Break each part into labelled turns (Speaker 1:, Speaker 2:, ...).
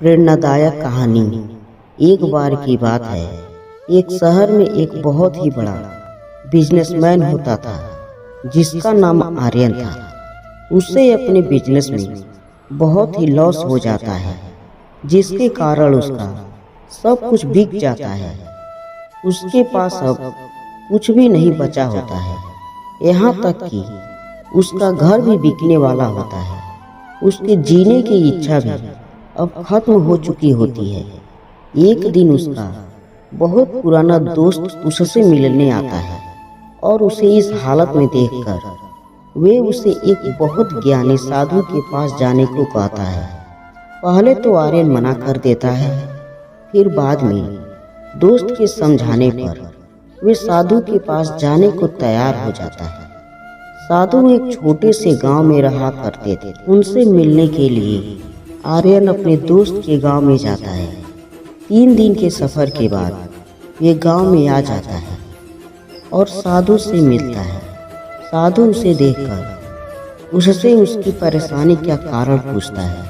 Speaker 1: प्रेरणादायक कहानी। एक बार की बात है, एक शहर में एक बहुत ही बड़ा बिजनेसमैन होता था जिसका नाम आर्यन था। उसे अपने बिजनेस में बहुत ही लॉस हो जाता है, जिसके कारण उसका सब कुछ बिक जाता है। उसके पास अब कुछ भी नहीं बचा होता है, यहाँ तक कि उसका घर भी बिकने वाला होता है। उसके जीने की इच्छा भी अब खत्म हो चुकी होती है। एक दिन उसका बहुत पुराना दोस्त उससे मिलने आता है और उसे इस हालत में देखकर वे उसे एक बहुत ज्ञानी साधु के पास जाने को कहता है। पहले तो आर्यन मना कर देता है, फिर बाद में दोस्त के समझाने पर वे साधु के पास जाने को तैयार हो जाता है। साधु एक छोटे से गांव में रहा करते थे। उनसे मिलने के लिए आर्यन अपने दोस्त के गांव में जाता है। 3 दिन के सफर के बाद वे गांव में आ जाता है और साधु से मिलता है। साधु उसे देखकर उससे उसकी परेशानी क्या कारण पूछता है।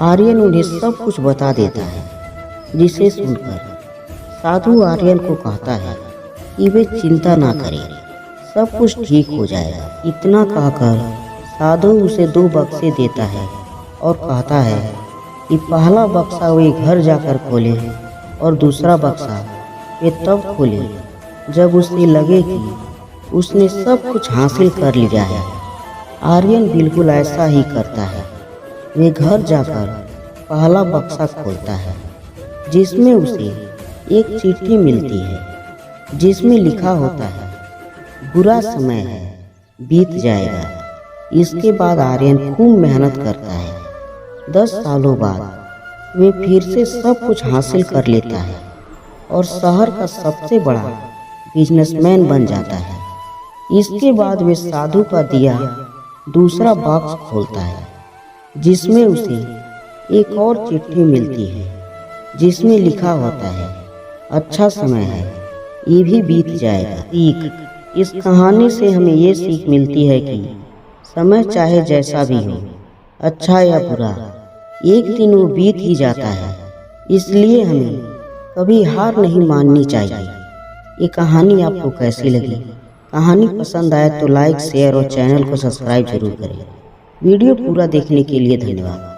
Speaker 1: आर्यन उन्हें सब कुछ बता देता है, जिसे सुनकर साधु आर्यन को कहता है कि वे चिंता ना करें, सब कुछ ठीक हो जाएगा। इतना कहकर साधु उसे 2 बक्से देता है और कहता है कि पहला बक्सा वे घर जाकर खोले और दूसरा बक्सा वे तब खोले जब उसे लगे कि उसने सब कुछ हासिल कर लिया है। आर्यन बिल्कुल ऐसा ही करता है। वे घर जाकर पहला बक्सा खोलता है, जिसमें उसे एक चिट्ठी मिलती है, जिसमें लिखा होता है, बुरा समय है, बीत जाएगा। इसके बाद आर्यन खूब मेहनत करता है। 10 सालों बाद वे फिर से सब कुछ हासिल कर लेता है और शहर का सबसे बड़ा बिजनेसमैन बन जाता है। इसके बाद वे साधु का दिया दूसरा बॉक्स खोलता है, जिसमें उसे एक और चिट्ठी मिलती है, जिसमें लिखा होता है, अच्छा समय है, ये भी बीत जाएगा। इस कहानी से हमें ये सीख मिलती है कि समय चाहे जैसा भी हो, अच्छा या बुरा, एक दिन वो बीत ही जाता है। इसलिए हमें कभी हार नहीं माननी चाहिए। ये कहानी आपको कैसी लगी? कहानी पसंद आए तो लाइक, शेयर और चैनल को सब्सक्राइब जरूर करें। वीडियो पूरा देखने के लिए धन्यवाद।